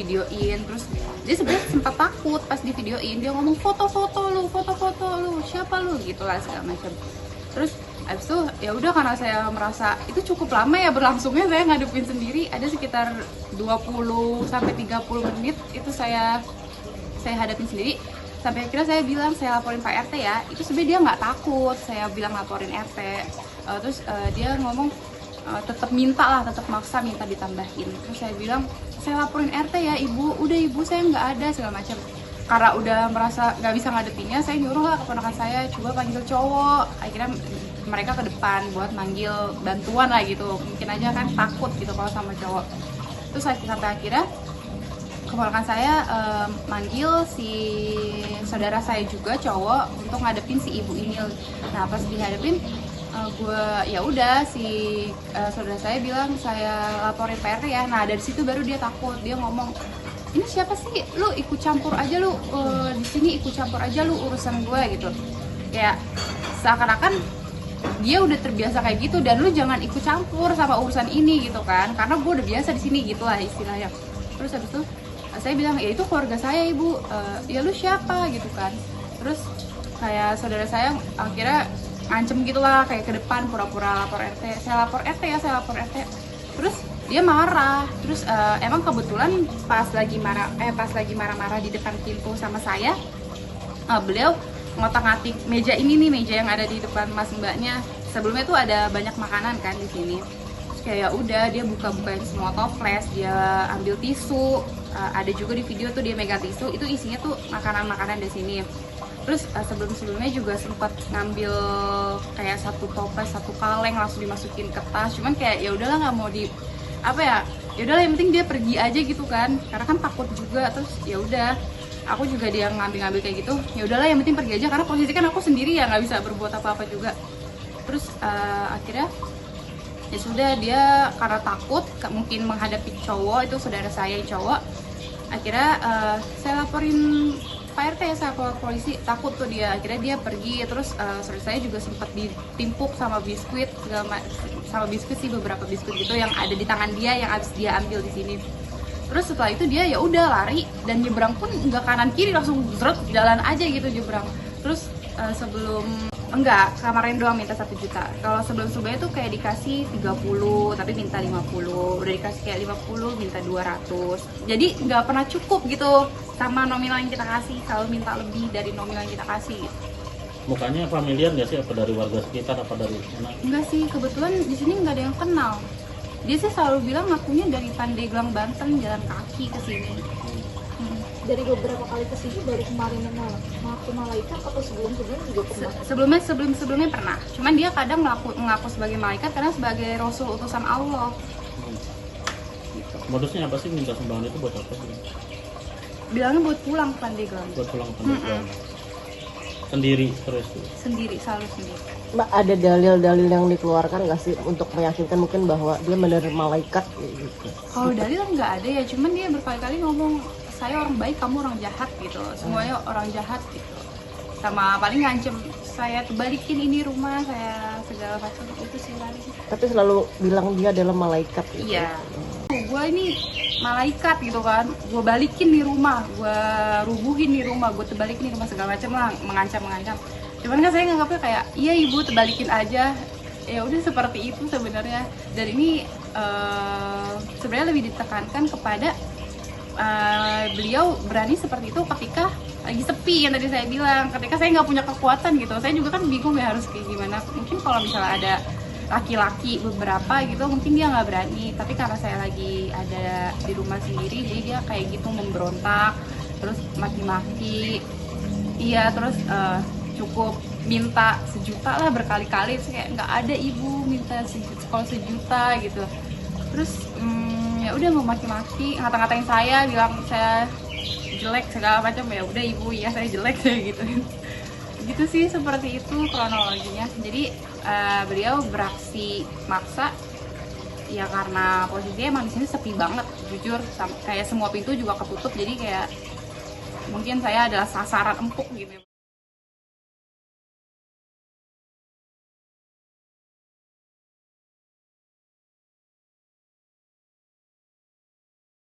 videoin. Terus dia sebenarnya sempat takut pas di videoin, dia ngomong foto-foto lu, siapa lu gitulah segala macam. Terus abis itu ya udah, karena saya merasa itu cukup lama ya berlangsungnya, saya ngadepin sendiri ada sekitar 20 sampai 30 menit itu saya hadapin sendiri. Sampai akhirnya saya bilang saya laporin Pak RT ya. Itu sebenarnya dia nggak takut saya bilang laporin RT. Terus dia ngomong tetap maksa minta ditambahin. Terus saya bilang saya laporin RT ya ibu, udah ibu saya nggak ada segala macam. Karena udah merasa nggak bisa ngadepinnya, saya nyuruh lah keponakan saya coba panggil cowok. Akhirnya mereka ke depan buat manggil bantuan lah gitu, mungkin aja kan takut gitu kalau sama cowok. Terus sampai akhirnya keponakan saya manggil si saudara saya juga cowok untuk ngadepin si ibu ini. Nah pas dihadapin ya udah si saudara saya bilang saya laporin Pak RT ya. Nah dari situ baru dia takut, dia ngomong ini siapa sih, lu ikut campur aja lu di sini, ikut campur aja lu urusan gue gitu. Kayak seakan-akan dia udah terbiasa kayak gitu dan lu jangan ikut campur sama urusan ini gitu kan, karena gue udah biasa di sini gitulah istilahnya. Terus habis itu saya bilang ya itu keluarga saya ibu, ya lu siapa gitu kan. Terus kayak saudara saya akhirnya ngancem gitulah kayak ke depan pura-pura lapor RT, saya lapor RT ya, saya lapor RT. Terus dia marah. Terus emang kebetulan pas lagi marah-marah di depan pintu sama saya, beliau ngotak-ngatik meja ini nih, meja yang ada di depan mas mbaknya. Sebelumnya tuh ada banyak makanan kan di sini. Terus kayak ya udah dia buka-bukain semua toples, dia ambil tisu. Ada juga di video tuh dia megang tisu, itu isinya tuh makanan-makanan di sini. Terus sebelum-sebelumnya juga sempat ngambil kayak satu toples, satu kaleng langsung dimasukin ke tas. Cuman kayak ya udahlah nggak mau ya udahlah yang penting dia pergi aja gitu kan, karena kan takut juga. Terus ya udah aku juga dia ngambil kayak gitu, ya udahlah yang penting pergi aja, karena posisi kan aku sendiri ya nggak bisa berbuat apa-apa juga. Terus akhirnya ya sudah, dia karena takut mungkin menghadapi cowok, itu saudara saya yang cowok, akhirnya saya laporin Pak RT ya, saya lapor polisi. Takut tuh dia, akhirnya dia pergi. Terus saudara saya juga sempat ditimpuk sama biskuit sih, beberapa biskuit gitu yang ada di tangan dia yang habis dia ambil di sini. Terus setelah itu dia ya udah lari dan nyebrang pun nggak kanan kiri, langsung zret jalan aja gitu nyebrang. Terus kemarin doang minta 1 juta. Kalau sebelumnya tuh kayak dikasih 30 tapi minta 50, udah dikasih kayak 50 minta 200. Jadi nggak pernah cukup gitu sama nominal yang kita kasih, selalu minta lebih dari nominal yang kita kasih. Mukanya familiar nggak sih, apa dari warga sekitar, apa dari mana? Enggak sih, kebetulan di sini nggak ada yang kenal. Dia sih selalu bilang ngakunya dari Pandeglang, Banten, jalan kaki ke sini. Dari beberapa kali ke sini baru kemarin mengaku malaikat atau sebelumnya juga pernah? Sebelumnya pernah. Cuman dia kadang mengaku sebagai malaikat karena sebagai rasul utusan Allah. Gitu. Modusnya apa sih minta sumbangan itu buat apa sih? Bilangnya buat pulang ke Pandeglang. Buat pulang ke Pandeglang. Sendiri terus tuh? Sendiri, selalu sendiri. Mbak, ada dalil-dalil yang dikeluarkan nggak sih untuk meyakinkan mungkin bahwa dia benar malaikat gitu? Kalau dalil nggak ada ya, cuman dia berkali-kali ngomong saya orang baik, kamu orang jahat gitu, semuanya orang jahat gitu. Sama paling ngancem saya balikin ini rumah saya segala macam, itu sih paling. Tapi selalu bilang dia adalah malaikat gitu. Iya. Gue ini malaikat gitu kan, gue balikin di rumah, gue rubuhin di rumah, gue terbalikin di rumah segala macam lah, mengancam. Cuman kan saya nganggapnya kayak iya ibu terbalikin aja, ya udah seperti itu sebenarnya. Dan ini sebenarnya lebih ditekankan kepada beliau berani seperti itu ketika lagi sepi, yang tadi saya bilang, ketika saya nggak punya kekuatan gitu. Saya juga kan bingung ya harus kayak gimana. Mungkin kalau misalnya ada laki-laki beberapa gitu mungkin dia nggak berani, tapi karena saya lagi ada di rumah sendiri jadi dia kayak gitu memberontak, terus maki-maki. Iya, terus cukup minta 1 juta lah berkali-kali. Terus kayak nggak ada ibu minta 1 juta gitu. Terus ya udah mau maki-maki, ngata-ngatain saya, bilang saya jelek segala macam. Ya udah ibu, ya saya jelek saya gitu. Gitu sih, seperti itu kronologinya. Jadi beliau beraksi maksa ya karena posisinya emang di sini sepi banget, jujur, kayak semua pintu juga ketutup. Jadi kayak mungkin saya adalah sasaran empuk gitu.